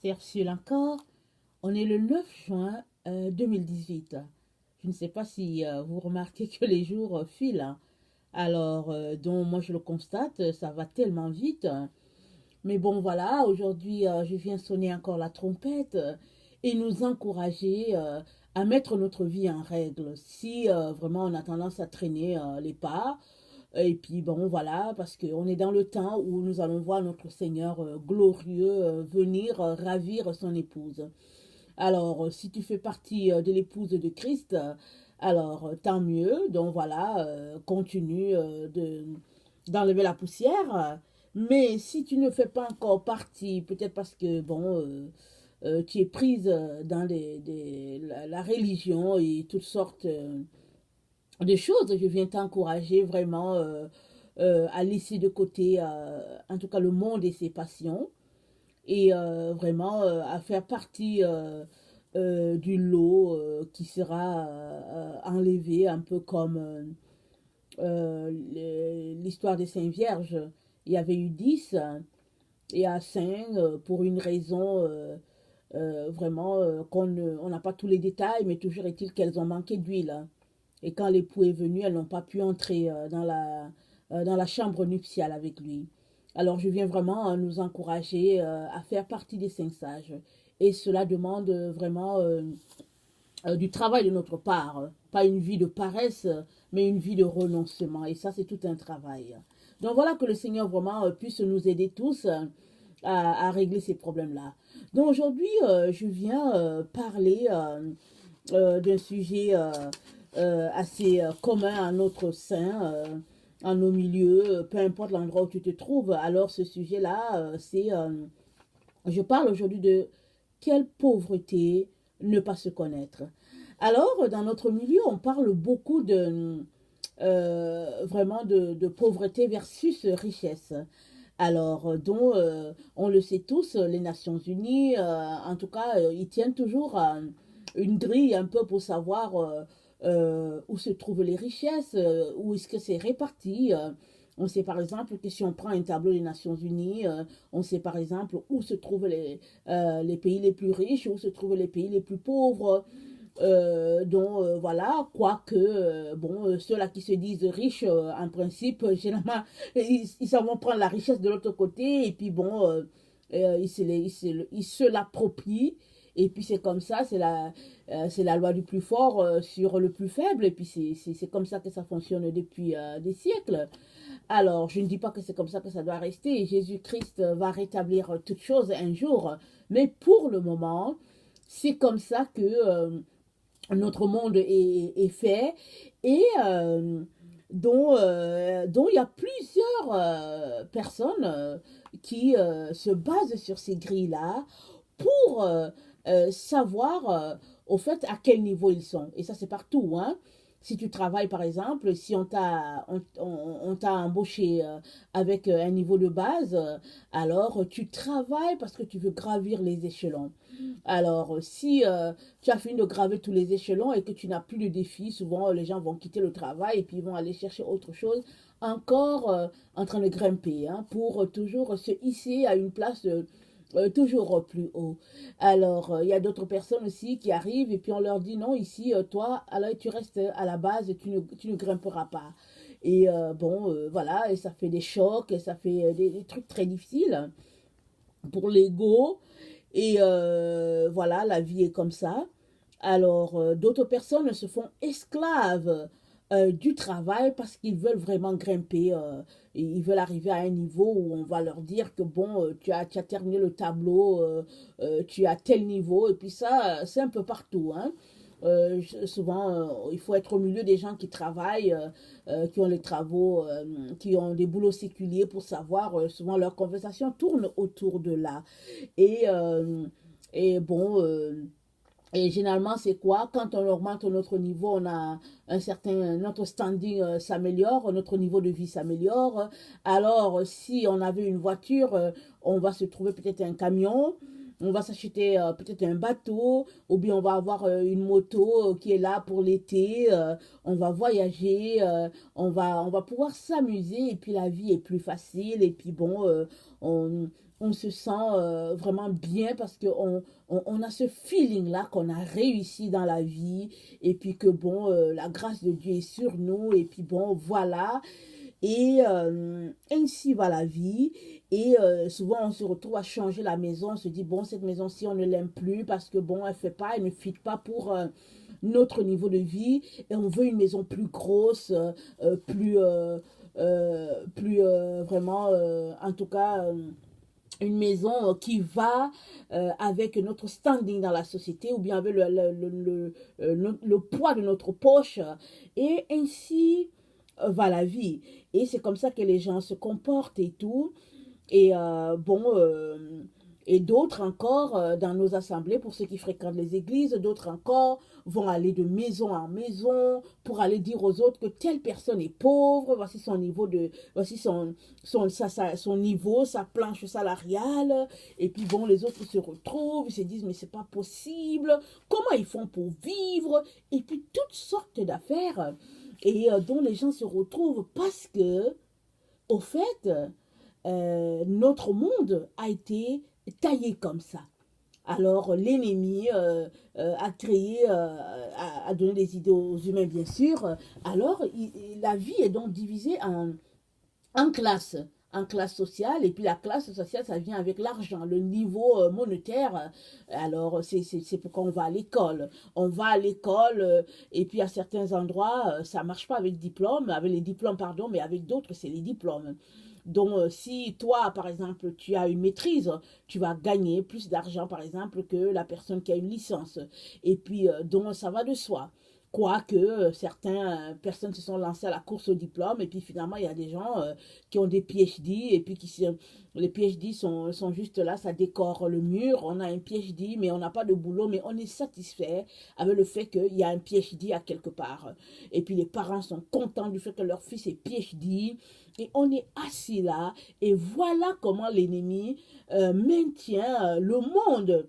Pasteur Ciel encore. On est le 9 juin 2018. Je ne sais pas si vous remarquez que les jours filent, hein. Alors, donc moi je le constate, ça va tellement vite. Mais bon, voilà, aujourd'hui je viens sonner encore la trompette et nous encourager à mettre notre vie en règle. Si vraiment on a tendance à traîner les pas, et puis bon, voilà, parce qu'on est dans le temps où nous allons voir notre Seigneur glorieux venir ravir son épouse. Alors, si tu fais partie de l'épouse de Christ, alors tant mieux. Donc voilà, continue d'enlever la poussière. Mais si tu ne fais pas encore partie, peut-être parce que, bon, tu es prise dans la religion et toutes sortes de choses, je viens t'encourager vraiment à laisser de côté, en tout cas, le monde et ses passions et vraiment à faire partie du lot qui sera enlevé, un peu comme l'histoire des Saints Vierges. Il y avait eu 10 et à 5 pour une raison vraiment on n'a pas tous les détails, mais toujours est-il qu'elles ont manqué d'huile. Et quand l'époux est venu, elles n'ont pas pu entrer dans la chambre nuptiale avec lui. Alors je viens vraiment nous encourager à faire partie des cinq sages. Et cela demande vraiment du travail de notre part. Pas une vie de paresse, mais une vie de renoncement. Et ça, c'est tout un travail. Donc voilà, que le Seigneur vraiment puisse nous aider tous à régler ces problèmes-là. Donc aujourd'hui, je viens parler d'un sujet assez commun à notre sein, à nos milieux, peu importe l'endroit où tu te trouves. Alors ce sujet-là, je parle aujourd'hui de quelle pauvreté ne pas se connaître. Alors dans notre milieu, on parle beaucoup vraiment de pauvreté versus richesse. Alors, dont on le sait tous, les Nations Unies, en tout cas, ils tiennent toujours une grille un peu pour savoir où se trouvent les richesses, où est-ce que c'est réparti. On sait par exemple que si on prend un tableau des Nations Unies, on sait par exemple où se trouvent les pays les plus riches, où se trouvent les pays les plus pauvres. Donc voilà, quoique, bon, ceux-là qui se disent riches, en principe, généralement, ils s'en vont prendre la richesse de l'autre côté, et puis bon, ils se l'approprient, et puis c'est comme ça, c'est la loi du plus fort sur le plus faible, et puis c'est comme ça que ça fonctionne depuis des siècles. Alors, je ne dis pas que c'est comme ça que ça doit rester, Jésus-Christ va rétablir toutes choses un jour, mais pour le moment, c'est comme ça que notre monde est fait et dont il y a plusieurs personnes qui se basent sur ces grilles-là pour savoir au fait à quel niveau ils sont. Et ça, c'est partout, hein. Si tu travailles, par exemple, si on t'a embauché avec un niveau de base, alors tu travailles parce que tu veux gravir les échelons. Alors, si tu as fini de graver tous les échelons et que tu n'as plus de défis, souvent les gens vont quitter le travail et puis ils vont aller chercher autre chose, encore en train de grimper, hein, pour toujours se hisser à une place toujours plus haut. Alors, il y a d'autres personnes aussi qui arrivent et puis on leur dit non, ici, toi, alors tu restes à la base, tu ne grimperas pas. Et bon, voilà, et ça fait des chocs, et ça fait des trucs très difficiles pour l'ego. Et voilà, la vie est comme ça. Alors, d'autres personnes se font esclaves du travail parce qu'ils veulent vraiment grimper. Et ils veulent arriver à un niveau où on va leur dire que bon, tu as terminé le tableau, tu as tel niveau. Et puis ça, c'est un peu partout, hein. Souvent, il faut être au milieu des gens qui travaillent, qui ont les travaux, qui ont des boulots séculiers pour savoir, souvent leur conversation tourne autour de là. Et, et bon, et généralement, c'est quoi? Quand on augmente notre niveau, on a un certain, notre standing s'améliore, notre niveau de vie s'améliore. Alors, si on avait une voiture, on va se trouver peut-être un camion, on va s'acheter peut-être un bateau, ou bien on va avoir une moto qui est là pour l'été, on va voyager, on va pouvoir s'amuser, et puis la vie est plus facile, et puis bon, on, on se sent vraiment bien parce qu'on a ce feeling-là qu'on a réussi dans la vie et puis que bon, la grâce de Dieu est sur nous et puis bon, voilà. Et ainsi va la vie. Et souvent, on se retrouve à changer la maison. On se dit, bon, cette maison-ci, on ne l'aime plus parce que, bon, elle fait pas, elle ne fit pas pour notre niveau de vie. Et on veut une maison plus grosse, vraiment, en tout cas, une maison qui va avec notre standing dans la société ou bien avec le poids de notre poche. Et ainsi va la vie. Et c'est comme ça que les gens se comportent et tout. Et et d'autres encore dans nos assemblées, pour ceux qui fréquentent les églises, d'autres encore vont aller de maison en maison pour aller dire aux autres que telle personne est pauvre, voici son niveau voici son niveau, sa planche salariale. Et puis bon, les autres se retrouvent, ils se disent mais c'est pas possible, comment ils font pour vivre? Et puis toutes sortes d'affaires et dont les gens se retrouvent parce que, au fait, notre monde a été taillé comme ça. Alors l'ennemi a créé, a donné des idées aux humains bien sûr. Alors la vie est donc divisée en classes. En classe sociale, et puis la classe sociale, ça vient avec l'argent, le niveau monétaire. Alors, c'est pourquoi on va à l'école. On va à l'école, et puis à certains endroits, ça marche pas avec diplôme, avec les diplômes, pardon, mais avec d'autres, c'est les diplômes. Donc, si toi, par exemple, tu as une maîtrise, tu vas gagner plus d'argent, par exemple, que la personne qui a une licence. Et puis, donc, ça va de soi. Quoique certaines personnes se sont lancées à la course au diplôme et puis finalement il y a des gens qui ont des PhD et puis les PhD sont juste là, ça décore le mur, on a un PhD mais on n'a pas de boulot mais on est satisfait avec le fait qu'il y a un PhD à quelque part. Et puis les parents sont contents du fait que leur fils est PhD et on est assis là et voilà comment l'ennemi maintient le monde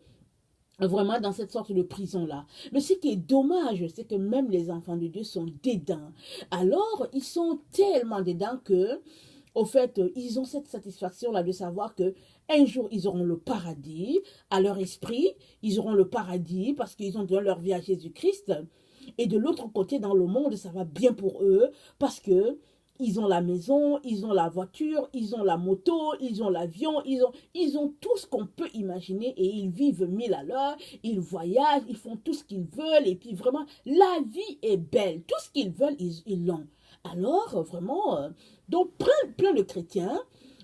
vraiment dans cette sorte de prison-là. Mais ce qui est dommage, c'est que même les enfants de Dieu sont dedans. Alors, ils sont tellement dedans que, au fait, ils ont cette satisfaction-là de savoir que un jour, ils auront le paradis à leur esprit. Ils auront le paradis parce qu'ils ont donné leur vie à Jésus-Christ. Et de l'autre côté, dans le monde, ça va bien pour eux parce que ils ont la maison, ils ont la voiture, ils ont la moto, ils ont l'avion, ils ont tout ce qu'on peut imaginer et ils vivent mille à l'heure, ils voyagent, ils font tout ce qu'ils veulent et puis vraiment, la vie est belle. Tout ce qu'ils veulent, ils l'ont. Alors, vraiment, donc plein de chrétiens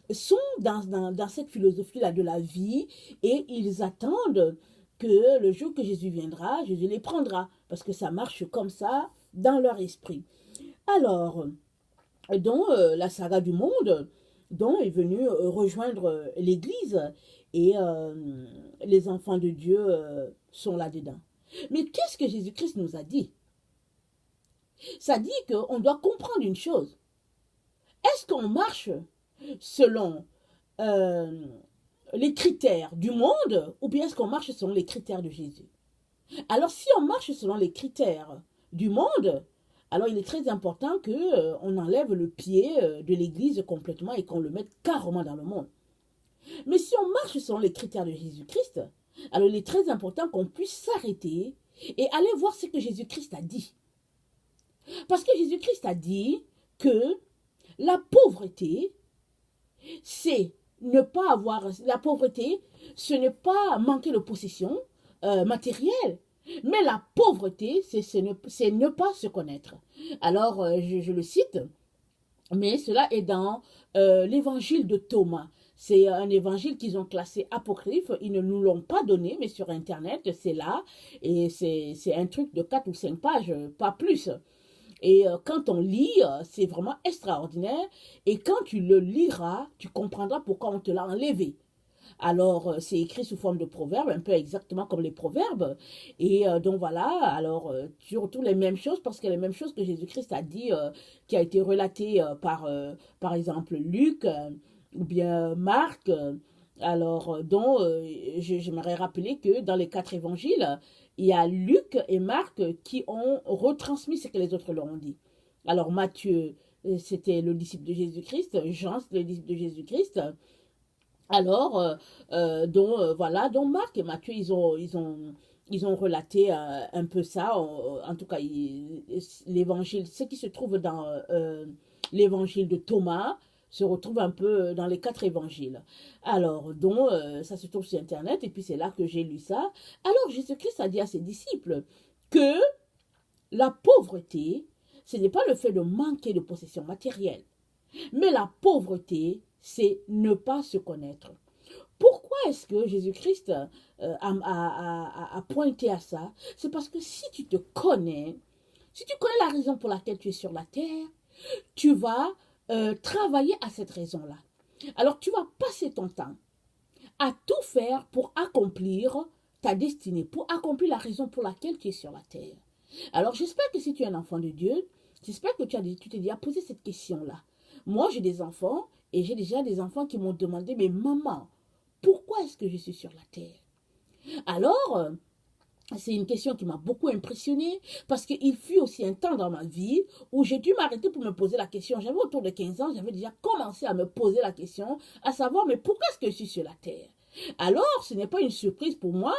sont dans cette philosophie-là de la vie et ils attendent que le jour que Jésus viendra, Jésus les prendra parce que ça marche comme ça dans leur esprit. Alors, dont la saga du monde, dont est venu rejoindre l'Église et les enfants de Dieu sont là-dedans. Mais qu'est-ce que Jésus-Christ nous a dit? Ça dit qu'on doit comprendre une chose. Est-ce qu'on marche selon les critères du monde ou bien est-ce qu'on marche selon les critères de Jésus? Alors si on marche selon les critères du monde, alors il est très important qu'on enlève le pied de l'Église complètement et qu'on le mette carrément dans le monde. Mais si on marche selon les critères de Jésus-Christ, alors il est très important qu'on puisse s'arrêter et aller voir ce que Jésus-Christ a dit. Parce que Jésus-Christ a dit que la pauvreté, c'est ne pas avoir... La pauvreté, ce n'est pas manquer de possession matérielle. Mais la pauvreté, c'est ne pas se connaître. Alors, je le cite, mais cela est dans l'évangile de Thomas. C'est un évangile qu'ils ont classé apocryphe. Ils ne nous l'ont pas donné, mais sur Internet, c'est là. Et c'est un truc de 4 ou 5 pages, pas plus. Et quand on lit, c'est vraiment extraordinaire. Et quand tu le liras, tu comprendras pourquoi on te l'a enlevé. Alors, c'est écrit sous forme de proverbe, un peu exactement comme les proverbes. Et donc voilà, alors surtout les mêmes choses, parce que les mêmes choses que Jésus-Christ a dit, qui a été relaté par exemple, Luc ou bien Marc. Alors, dont j'aimerais rappeler que dans les 4 évangiles, il y a Luc et Marc qui ont retransmis ce que les autres leur ont dit. Alors, Matthieu, c'était le disciple de Jésus-Christ. Jean, c'était le disciple de Jésus-Christ. Alors, voilà, donc Marc et Matthieu, ils ont relaté un peu ça, en tout cas, l'évangile, ce qui se trouve dans l'évangile de Thomas se retrouve un peu dans les 4 évangiles. Alors, ça se trouve sur Internet, et puis c'est là que j'ai lu ça. Alors, Jésus-Christ a dit à ses disciples que la pauvreté, ce n'est pas le fait de manquer de possession matérielle, mais la pauvreté, c'est ne pas se connaître. Pourquoi est-ce que Jésus-Christ a pointé à ça? C'est parce que si tu connais la raison pour laquelle tu es sur la terre, tu vas travailler à cette raison-là. Alors tu vas passer ton temps à tout faire pour accomplir ta destinée, pour accomplir la raison pour laquelle tu es sur la terre. Alors j'espère que si tu es un enfant de Dieu, j'espère que tu t'es déjà posé cette question-là. Moi, j'ai des enfants et j'ai déjà des enfants qui m'ont demandé, mais maman, pourquoi est-ce que je suis sur la terre? Alors, c'est une question qui m'a beaucoup impressionnée parce qu'il fut aussi un temps dans ma vie où j'ai dû m'arrêter pour me poser la question. J'avais autour de 15 ans, j'avais déjà commencé à me poser la question, à savoir, mais pourquoi est-ce que je suis sur la terre? Alors, ce n'est pas une surprise pour moi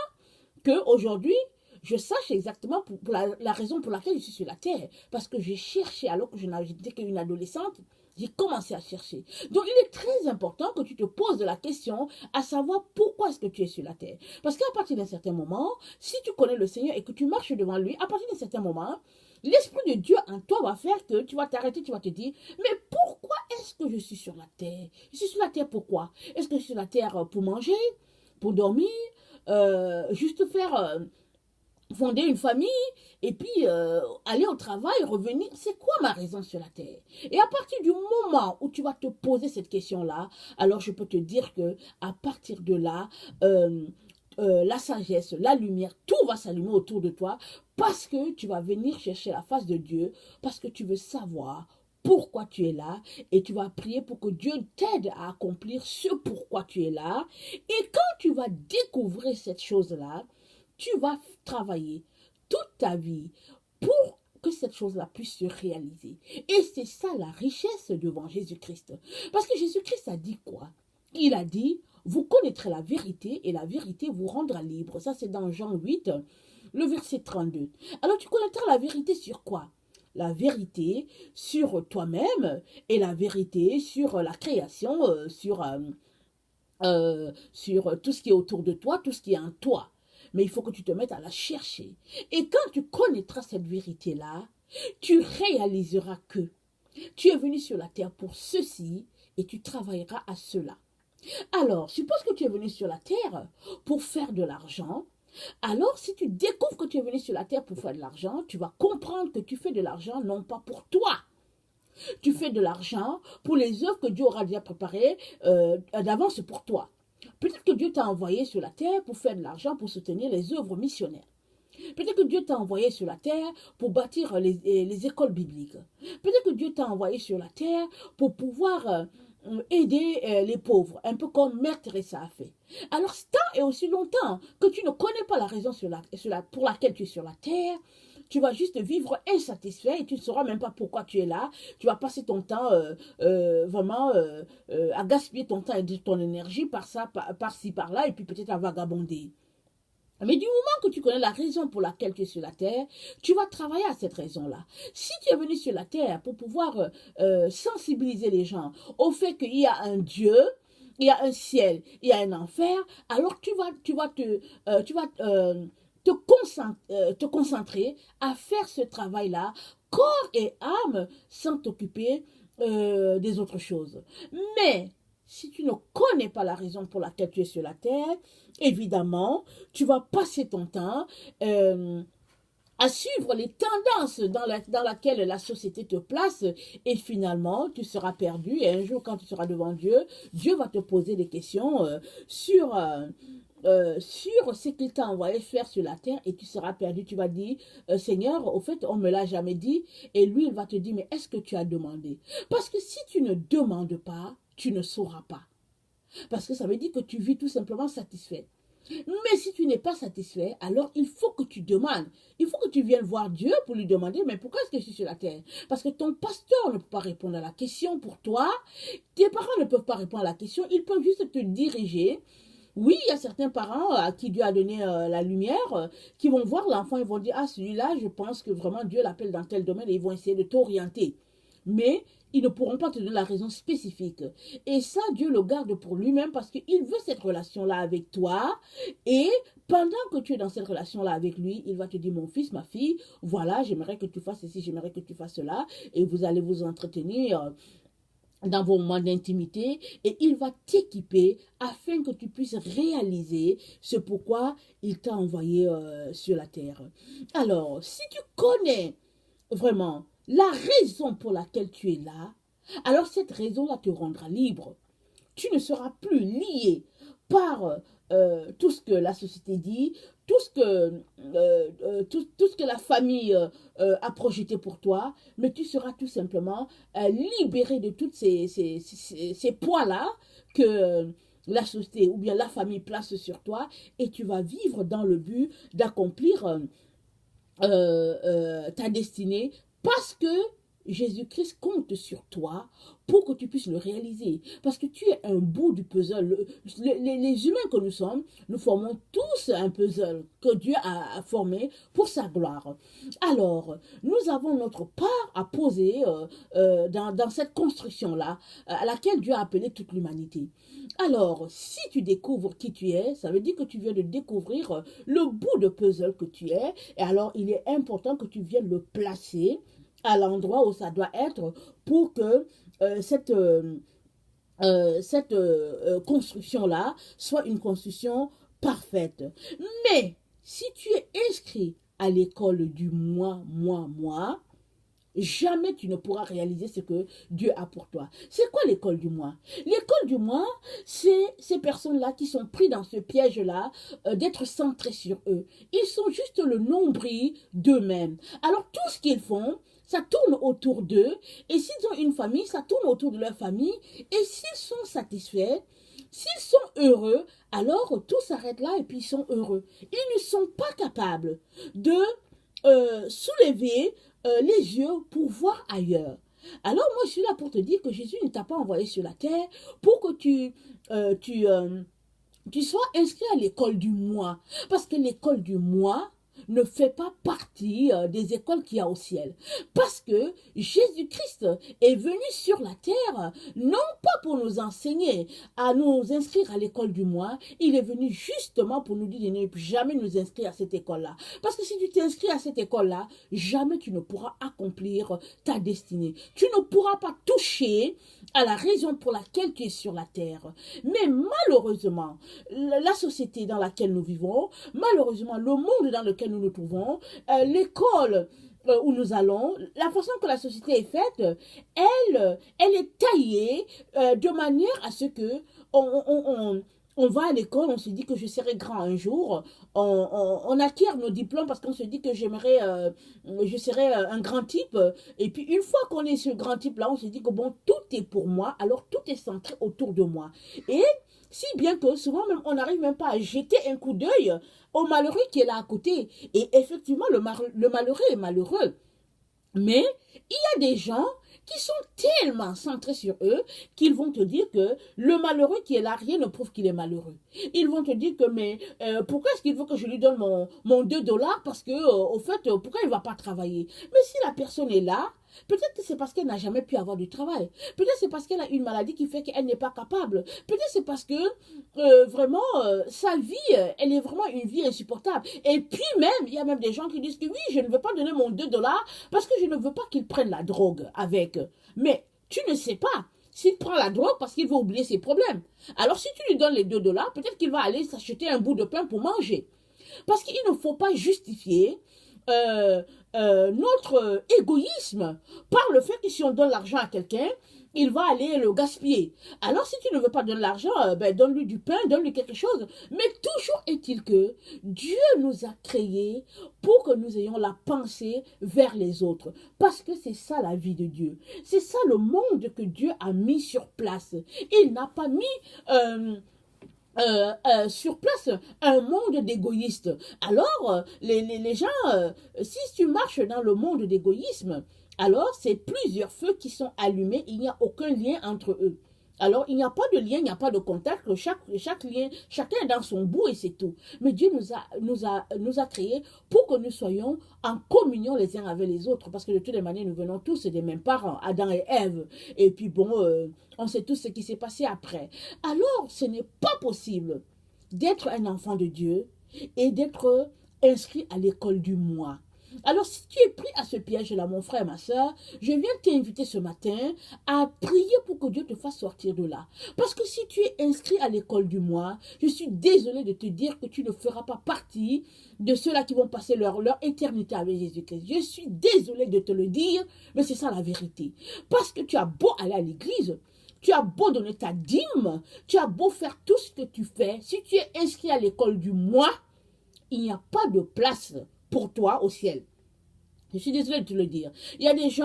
qu'aujourd'hui, je sache exactement pour la raison pour laquelle je suis sur la terre. Parce que j'ai cherché, alors que je n'étais qu'une adolescente, j'ai commencé à chercher. Donc, il est très important que tu te poses la question à savoir pourquoi est-ce que tu es sur la terre. Parce qu'à partir d'un certain moment, si tu connais le Seigneur et que tu marches devant lui, à partir d'un certain moment, l'Esprit de Dieu en toi va faire que tu vas t'arrêter, tu vas te dire, mais pourquoi est-ce que je suis sur la terre? Je suis sur la terre pourquoi? Est-ce que je suis sur la terre pour manger, pour dormir, juste faire... fonder une famille et puis aller au travail, revenir, c'est quoi ma raison sur la terre? Et à partir du moment où tu vas te poser cette question-là, alors je peux te dire que à partir de là, la sagesse, la lumière, tout va s'allumer autour de toi parce que tu vas venir chercher la face de Dieu, parce que tu veux savoir pourquoi tu es là et tu vas prier pour que Dieu t'aide à accomplir ce pourquoi tu es là. Et quand tu vas découvrir cette chose-là, tu vas travailler toute ta vie pour que cette chose-là puisse se réaliser. Et c'est ça la richesse devant Jésus-Christ. Parce que Jésus-Christ a dit quoi? Il a dit, vous connaîtrez la vérité et la vérité vous rendra libre. Ça, c'est dans Jean 8, le verset 32. Alors, tu connaîtras la vérité sur quoi? La vérité sur toi-même et la vérité sur la création, sur tout ce qui est autour de toi, tout ce qui est en toi. Mais il faut que tu te mettes à la chercher. Et quand tu connaîtras cette vérité-là, tu réaliseras que tu es venu sur la terre pour ceci et tu travailleras à cela. Alors, suppose que tu es venu sur la terre pour faire de l'argent. Alors, si tu découvres que tu es venu sur la terre pour faire de l'argent, tu vas comprendre que tu fais de l'argent non pas pour toi. Tu fais de l'argent pour les œuvres que Dieu aura déjà préparées d'avance pour toi. Peut-être que Dieu t'a envoyé sur la terre pour faire de l'argent, pour soutenir les œuvres missionnaires. Peut-être que Dieu t'a envoyé sur la terre pour bâtir les écoles bibliques. Peut-être que Dieu t'a envoyé sur la terre pour pouvoir aider les pauvres, un peu comme Mère Teresa a fait. Alors, tant et aussi longtemps que tu ne connais pas la raison pour laquelle tu es sur la terre, tu vas juste vivre insatisfait et tu ne sauras même pas pourquoi tu es là. Tu vas passer ton temps vraiment à gaspiller ton temps et ton énergie par-ci, par-là, et puis peut-être à vagabonder. Mais du moment que tu connais la raison pour laquelle tu es sur la terre, tu vas travailler à cette raison-là. Si tu es venu sur la terre pour pouvoir sensibiliser les gens au fait qu'il y a un Dieu, il y a un ciel, il y a un enfer, alors tu vas te concentrer à faire ce travail-là, corps et âme, sans t'occuper des autres choses. Mais si tu ne connais pas la raison pour laquelle tu es sur la terre, évidemment, tu vas passer ton temps à suivre les tendances dans laquelle la société te place et finalement, tu seras perdu et un jour, quand tu seras devant Dieu, Dieu va te poser des questions sur ce qu'il t'a envoyé faire sur la terre et tu seras perdu. Tu vas dire, Seigneur, au fait, on ne me l'a jamais dit. Et lui, il va te dire, mais est-ce que tu as demandé? Parce que si tu ne demandes pas, tu ne sauras pas. Parce que ça veut dire que tu vis tout simplement satisfait. Mais si tu n'es pas satisfait, alors il faut que tu demandes. Il faut que tu viennes voir Dieu pour lui demander, mais pourquoi est-ce que je suis sur la terre? Parce que ton pasteur ne peut pas répondre à la question pour toi. Tes parents ne peuvent pas répondre à la question. Ils peuvent juste te diriger. Oui, il y a certains parents à qui Dieu a donné la lumière, qui vont voir l'enfant, ils vont dire, ah, celui-là, je pense que vraiment Dieu l'appelle dans tel domaine et ils vont essayer de t'orienter. Mais ils ne pourront pas te donner la raison spécifique. Et ça, Dieu le garde pour lui-même parce qu'il veut cette relation-là avec toi. Et pendant que tu es dans cette relation-là avec lui, il va te dire, mon fils, ma fille, voilà, j'aimerais que tu fasses ceci, j'aimerais que tu fasses cela. Et vous allez vous entretenir dans vos moments d'intimité et il va t'équiper afin que tu puisses réaliser ce pourquoi il t'a envoyé sur la terre. Alors, si tu connais vraiment la raison pour laquelle tu es là, alors cette raison-là te rendra libre. Tu ne seras plus lié par tout ce que la société dit, tout ce que la famille a projeté pour toi, mais tu seras tout simplement libéré de tous ces poids-là que la société ou bien la famille place sur toi et tu vas vivre dans le but d'accomplir ta destinée parce que Jésus-Christ compte sur toi pour que tu puisses le réaliser. Parce que tu es un bout du puzzle. Les humains que nous sommes, nous formons tous un puzzle que Dieu a formé pour sa gloire. Alors, nous avons notre part à poser dans cette construction-là, à laquelle Dieu a appelé toute l'humanité. Alors, si tu découvres qui tu es, ça veut dire que tu viens de découvrir le bout de puzzle que tu es. Et alors, il est important que tu viennes le placer à l'endroit où ça doit être pour que cette construction-là soit une construction parfaite. Mais si tu es inscrit à l'école du moi, jamais tu ne pourras réaliser ce que Dieu a pour toi. C'est quoi l'école du moi? L'école du moi, c'est ces personnes-là qui sont pris dans ce piège-là d'être centrés sur eux. Ils sont juste le nombril d'eux-mêmes. Alors tout ce qu'ils font, ça tourne autour d'eux. Et s'ils ont une famille, ça tourne autour de leur famille. Et s'ils sont satisfaits, s'ils sont heureux, alors tout s'arrête là et puis ils sont heureux. Ils ne sont pas capables de soulever les yeux pour voir ailleurs. Alors moi je suis là pour te dire que Jésus ne t'a pas envoyé sur la terre pour que tu sois inscrit à l'école du moi. Parce que l'école du moi ne fait pas partie des écoles qu'il y a au ciel. Parce que Jésus-Christ est venu sur la terre, non pas pour nous enseigner à nous inscrire à l'école du moi, il est venu justement pour nous dire de ne jamais nous inscrire à cette école-là. Parce que si tu t'inscris à cette école-là, jamais tu ne pourras accomplir ta destinée. Tu ne pourras pas toucher à la raison pour laquelle tu es sur la terre. Mais malheureusement, la société dans laquelle nous vivons, malheureusement, le monde dans lequel nous nous trouvons, l'école où nous allons, la façon que la société est faite, elle est taillée de manière à ce que on va à l'école, on se dit que je serai grand un jour, on acquiert nos diplômes parce qu'on se dit que je serai un grand type, et puis une fois qu'on est ce grand type-là, on se dit que bon, tout est pour moi, alors tout est centré autour de moi. Et si bien que souvent même on n'arrive même pas à jeter un coup d'œil au malheureux qui est là à côté. Et effectivement, le malheureux est malheureux. Mais il y a des gens qui sont tellement centrés sur eux qu'ils vont te dire que le malheureux qui est là, rien ne prouve qu'il est malheureux. Ils vont te dire que, mais pourquoi est-ce qu'il veut que je lui donne mon 2 $ parce que, au fait, pourquoi il ne va pas travailler? Mais si la personne est là, peut-être que c'est parce qu'elle n'a jamais pu avoir du travail. Peut-être c'est parce qu'elle a une maladie qui fait qu'elle n'est pas capable. Peut-être c'est parce que vraiment sa vie, elle est vraiment une vie insupportable. Et puis même, il y a même des gens qui disent que oui, je ne veux pas donner mon 2 $ parce que je ne veux pas qu'il prenne la drogue avec. Mais tu ne sais pas. S'il prend la drogue parce qu'il veut oublier ses problèmes. Alors si tu lui donnes les 2 $, peut-être qu'il va aller s'acheter un bout de pain pour manger. Parce qu'il ne faut pas justifier notre égoïsme par le fait que si on donne l'argent à quelqu'un, il va aller le gaspiller. Alors si tu ne veux pas donner l'argent, donne-lui du pain, donne-lui quelque chose. Mais toujours est-il que Dieu nous a créés pour que nous ayons la pensée vers les autres. Parce que c'est ça la vie de Dieu. C'est ça le monde que Dieu a mis sur place. Il n'a pas mis sur place un monde d'égoïstes. Alors, les gens, si tu marches dans le monde d'égoïsme, alors c'est plusieurs feux qui sont allumés, il n'y a aucun lien entre eux. Alors, il n'y a pas de lien, il n'y a pas de contact, chaque lien, chacun est dans son bout et c'est tout. Mais Dieu nous a créés pour que nous soyons en communion les uns avec les autres, parce que de toutes les manières, nous venons tous des mêmes parents, Adam et Ève. Et puis bon, on sait tous ce qui s'est passé après. Alors, ce n'est pas possible d'être un enfant de Dieu et d'être inscrit à l'école du moi. Alors, si tu es pris à ce piège-là, mon frère, ma soeur, je viens t'inviter ce matin à prier pour que Dieu te fasse sortir de là. Parce que si tu es inscrit à l'école du moi, je suis désolée de te dire que tu ne feras pas partie de ceux-là qui vont passer leur éternité avec Jésus-Christ. Je suis désolée de te le dire, mais c'est ça la vérité. Parce que tu as beau aller à l'église, tu as beau donner ta dîme, tu as beau faire tout ce que tu fais, si tu es inscrit à l'école du moi, il n'y a pas de place pour toi au ciel. Je suis désolée de te le dire. Il y a des gens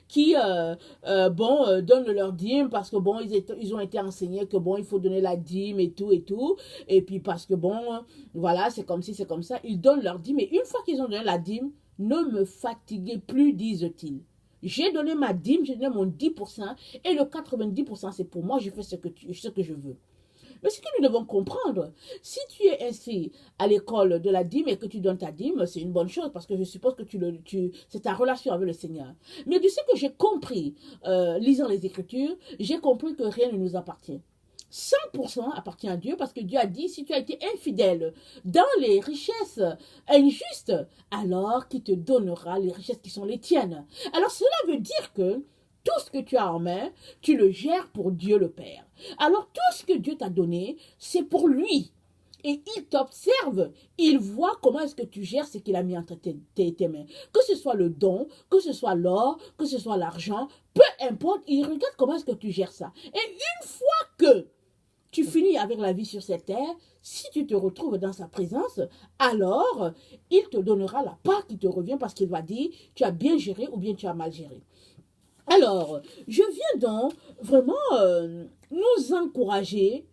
qui donnent leur dîme parce que bon, ils ont été enseignés que bon, il faut donner la dîme et tout et tout. Et puis parce que bon, voilà, c'est comme si, c'est comme ça. Ils donnent leur dîme. Et une fois qu'ils ont donné la dîme, ne me fatiguez plus, disent-ils. J'ai donné ma dîme, j'ai donné mon 10% et le 90% c'est pour moi, je fais ce que je veux. Mais ce que nous devons comprendre, si tu es inscrit à l'école de la dîme et que tu donnes ta dîme, c'est une bonne chose parce que je suppose que c'est ta relation avec le Seigneur. Mais de ce que j'ai compris, lisant les Écritures, j'ai compris que rien ne nous appartient. 100% appartient à Dieu parce que Dieu a dit, si tu as été infidèle dans les richesses injustes, alors qu'il te donnera les richesses qui sont les tiennes. Alors cela veut dire que tout ce que tu as en main, tu le gères pour Dieu le Père. Alors tout ce que Dieu t'a donné, c'est pour lui. Et il t'observe, il voit comment est-ce que tu gères ce qu'il a mis entre tes mains. Que ce soit le don, que ce soit l'or, que ce soit l'argent, peu importe, il regarde comment est-ce que tu gères ça. Et une fois que tu finis avec la vie sur cette terre, si tu te retrouves dans sa présence, alors il te donnera la part qui te revient parce qu'il va dire, tu as bien géré ou bien tu as mal géré. Alors, je viens donc vraiment nous encourager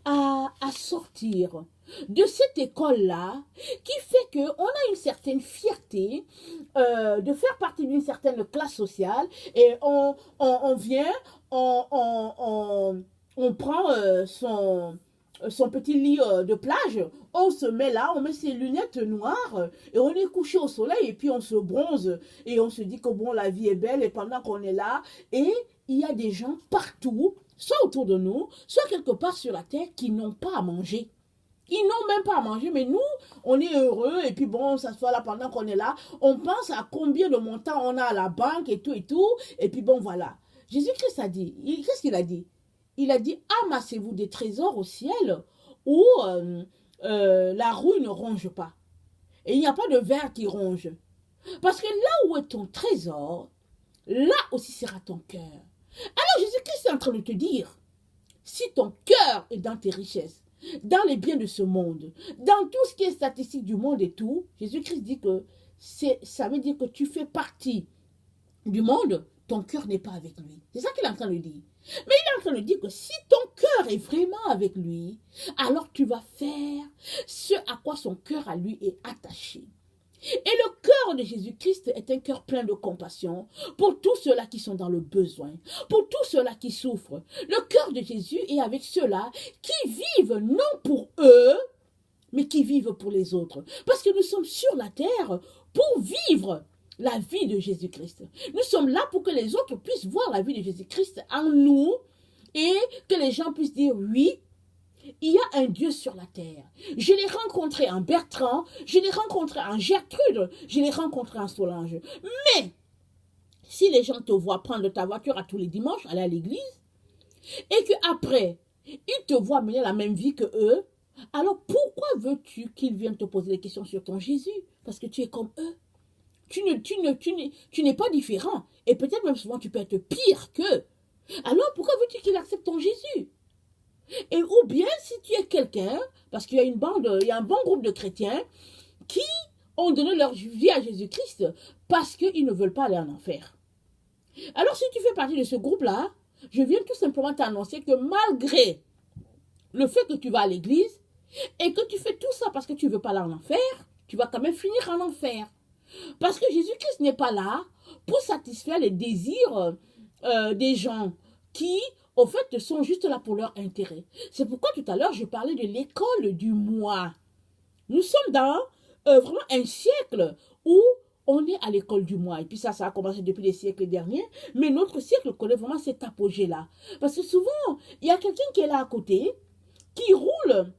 à sortir de cette école-là qui fait qu'on a une certaine fierté de faire partie d'une certaine classe sociale et on vient, on prend son petit lit de plage, on se met là, on met ses lunettes noires et on est couché au soleil et puis on se bronze et on se dit que bon, la vie est belle et pendant qu'on est là, et il y a des gens partout, soit autour de nous, soit quelque part sur la terre qui n'ont pas à manger. Ils n'ont même pas à manger, mais nous, on est heureux et puis bon, on s'assoit là pendant qu'on est là, on pense à combien de montants on a à la banque et tout, et puis bon, voilà. Jésus-Christ a dit, qu'est-ce qu'il a dit? Il a dit, amassez-vous des trésors au ciel où la rouille ne ronge pas. Et il n'y a pas de ver qui ronge. Parce que là où est ton trésor, là aussi sera ton cœur. Alors Jésus-Christ est en train de te dire, si ton cœur est dans tes richesses, dans les biens de ce monde, dans tout ce qui est statistique du monde et tout, Jésus-Christ dit que ça veut dire que tu fais partie du monde, ton cœur n'est pas avec lui. C'est ça qu'il est en train de dire. Mais il est en train de dire que si ton cœur est vraiment avec lui, alors tu vas faire ce à quoi son cœur à lui est attaché. Et le cœur de Jésus-Christ est un cœur plein de compassion pour tous ceux-là qui sont dans le besoin, pour tous ceux-là qui souffrent. Le cœur de Jésus est avec ceux-là qui vivent non pour eux, mais qui vivent pour les autres. Parce que nous sommes sur la terre pour vivre la vie de Jésus-Christ. Nous sommes là pour que les autres puissent voir la vie de Jésus-Christ en nous et que les gens puissent dire oui, il y a un Dieu sur la terre. Je l'ai rencontré en Bertrand, je l'ai rencontré en Gertrude, je l'ai rencontré en Solange. Mais si les gens te voient prendre ta voiture à tous les dimanches, aller à l'église, et qu'après, ils te voient mener la même vie que eux, alors pourquoi veux-tu qu'ils viennent te poser des questions sur ton Jésus? Parce que tu es comme eux. Tu n'es pas différent. Et peut-être même souvent tu peux être pire qu'eux. Alors pourquoi veux-tu qu'il accepte ton Jésus? Et ou bien si tu es quelqu'un, parce qu'il y a il y a un bon groupe de chrétiens qui ont donné leur vie à Jésus-Christ parce qu'ils ne veulent pas aller en enfer. Alors si tu fais partie de ce groupe-là, je viens tout simplement t'annoncer que malgré le fait que tu vas à l'église et que tu fais tout ça parce que tu ne veux pas aller en enfer, tu vas quand même finir en enfer. Parce que Jésus-Christ n'est pas là pour satisfaire les désirs des gens qui, au fait, sont juste là pour leur intérêt. C'est pourquoi tout à l'heure, je parlais de l'école du moi. Nous sommes dans vraiment un siècle où on est à l'école du moi. Et puis ça a commencé depuis les siècles derniers. Mais notre siècle connaît vraiment cet apogée-là. Parce que souvent, il y a quelqu'un qui est là à côté, qui roule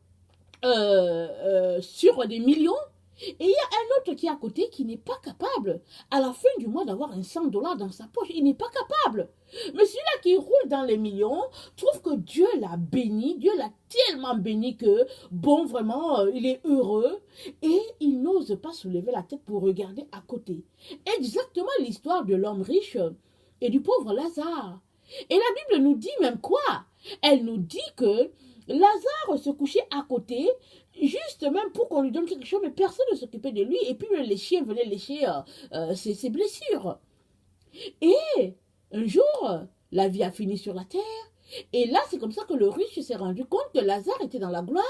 sur des millions. Et il y a un autre qui est à côté qui n'est pas capable, à la fin du mois, d'avoir un 100 $ dans sa poche. Il n'est pas capable. Mais celui-là qui roule dans les millions trouve que Dieu l'a béni. Dieu l'a tellement béni que, bon, vraiment, il est heureux. Et il n'ose pas soulever la tête pour regarder à côté. Exactement l'histoire de l'homme riche et du pauvre Lazare. Et la Bible nous dit même quoi? Elle nous dit que Lazare se couchait à côté, juste même pour qu'on lui donne quelque chose, mais personne ne s'occupait de lui. Et puis les chiens venaient lécher ses blessures. Et un jour, la vie a fini sur la terre. Et là, c'est comme ça que le riche s'est rendu compte que Lazare était dans la gloire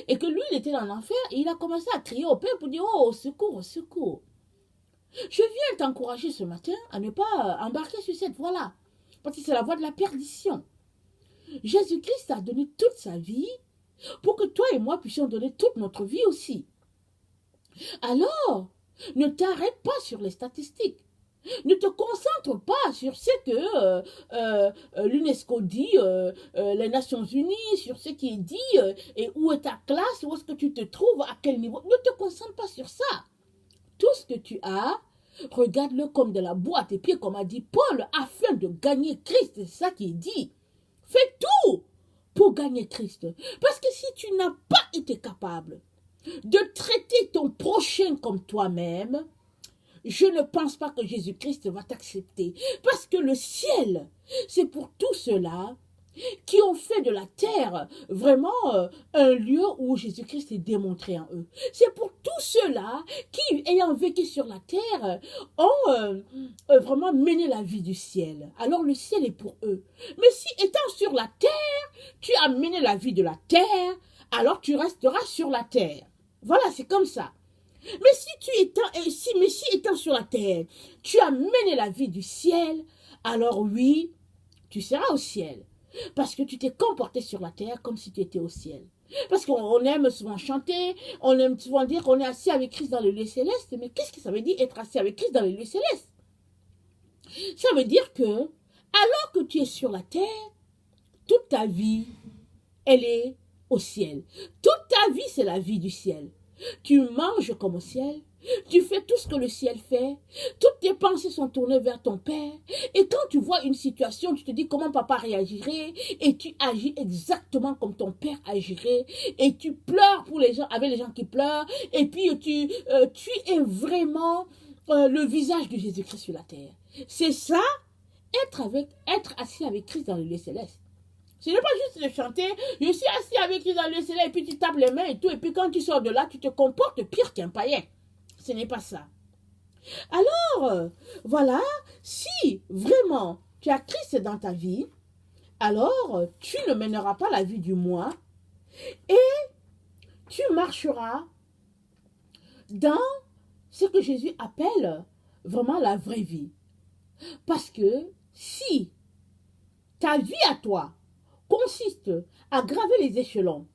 et que lui, il était dans l'enfer. Et il a commencé à crier au Père pour dire, oh, au secours, au secours. Je viens t'encourager ce matin à ne pas embarquer sur cette voie-là. Parce que c'est la voie de la perdition. Jésus-Christ a donné toute sa vie pour que toi et moi puissions donner toute notre vie aussi. Alors, ne t'arrête pas sur les statistiques. Ne te concentre pas sur ce que l'UNESCO dit, les Nations Unies, sur ce qui est dit, et où est ta classe, où est-ce que tu te trouves, à quel niveau. Ne te concentre pas sur ça. Tout ce que tu as, regarde-le comme de la boue à tes pieds, comme a dit Paul, afin de gagner Christ. C'est ça qui est dit. Fais tout pour gagner Christ. Parce que si tu n'as pas été capable de traiter ton prochain comme toi-même, je ne pense pas que Jésus-Christ va t'accepter. Parce que le ciel, c'est pour tous ceux-là qui ont fait de la terre vraiment un lieu où Jésus-Christ est démontré en eux. C'est pour tous ceux-là qui, ayant vécu sur la terre, ont vraiment mené la vie du ciel. Alors le ciel est pour eux. Mais si étant sur la terre, tu as mené la vie de la terre, alors tu resteras sur la terre. Voilà, c'est comme ça. Mais si étant sur la terre, tu as mené la vie du ciel, alors oui, tu seras au ciel. Parce que tu t'es comporté sur la terre comme si tu étais au ciel. Parce qu'on aime souvent chanter, on aime souvent dire qu'on est assis avec Christ dans le lieu céleste. Mais qu'est-ce que ça veut dire être assis avec Christ dans le lieu céleste? Ça veut dire que, alors que tu es sur la terre, toute ta vie, elle est au ciel. Toute ta vie, c'est la vie du ciel. Tu manges comme au ciel. Tu fais tout ce que le ciel fait. Toutes tes pensées sont tournées vers ton Père. Et quand tu vois une situation, tu te dis comment papa réagirait. Et tu agis exactement comme ton Père agirait. Et tu pleures pour les gens, avec les gens qui pleurent. Et puis tu es vraiment le visage de Jésus-Christ sur la terre. C'est ça, être assis avec Christ dans le lieu céleste. Ce n'est pas juste de chanter, je suis assis avec Christ dans le lieu céleste, et puis tu tapes les mains et tout. Et puis quand tu sors de là, tu te comportes pire qu'un païen. Ce n'est pas ça. Alors, voilà, si vraiment tu as Christ dans ta vie, alors tu ne mèneras pas la vie du moi et tu marcheras dans ce que Jésus appelle vraiment la vraie vie. Parce que si ta vie à toi consiste à graver les échelons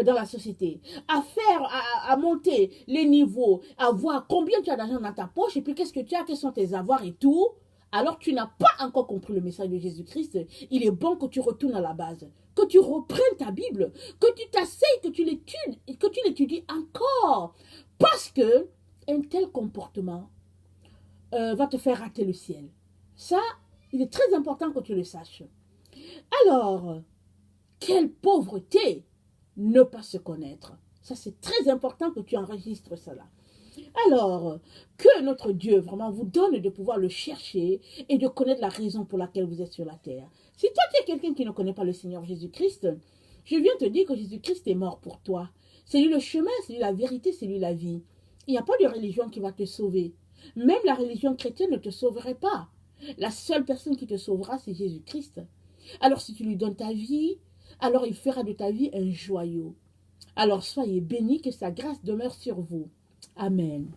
dans la société, à monter les niveaux, à voir combien tu as d'argent dans ta poche et puis qu'est-ce que tu as, quels sont tes avoirs et tout, alors tu n'as pas encore compris le message de Jésus-Christ. Il est bon que tu retournes à la base, que tu reprennes ta Bible, que tu t'asseyes, que tu l'étudies encore. Parce que un tel comportement va te faire rater le ciel. Ça, il est très important que tu le saches. Alors, quelle pauvreté! Ne pas se connaître. Ça, c'est très important que tu enregistres cela. Alors, que notre Dieu vraiment vous donne de pouvoir le chercher et de connaître la raison pour laquelle vous êtes sur la terre. Si toi, tu es quelqu'un qui ne connaît pas le Seigneur Jésus-Christ, je viens te dire que Jésus-Christ est mort pour toi. C'est lui le chemin, c'est lui la vérité, c'est lui la vie. Il n'y a pas de religion qui va te sauver. Même la religion chrétienne ne te sauverait pas. La seule personne qui te sauvera, c'est Jésus-Christ. Alors, si tu lui donnes ta vie, alors il fera de ta vie un joyau. Alors soyez bénis, que sa grâce demeure sur vous. Amen.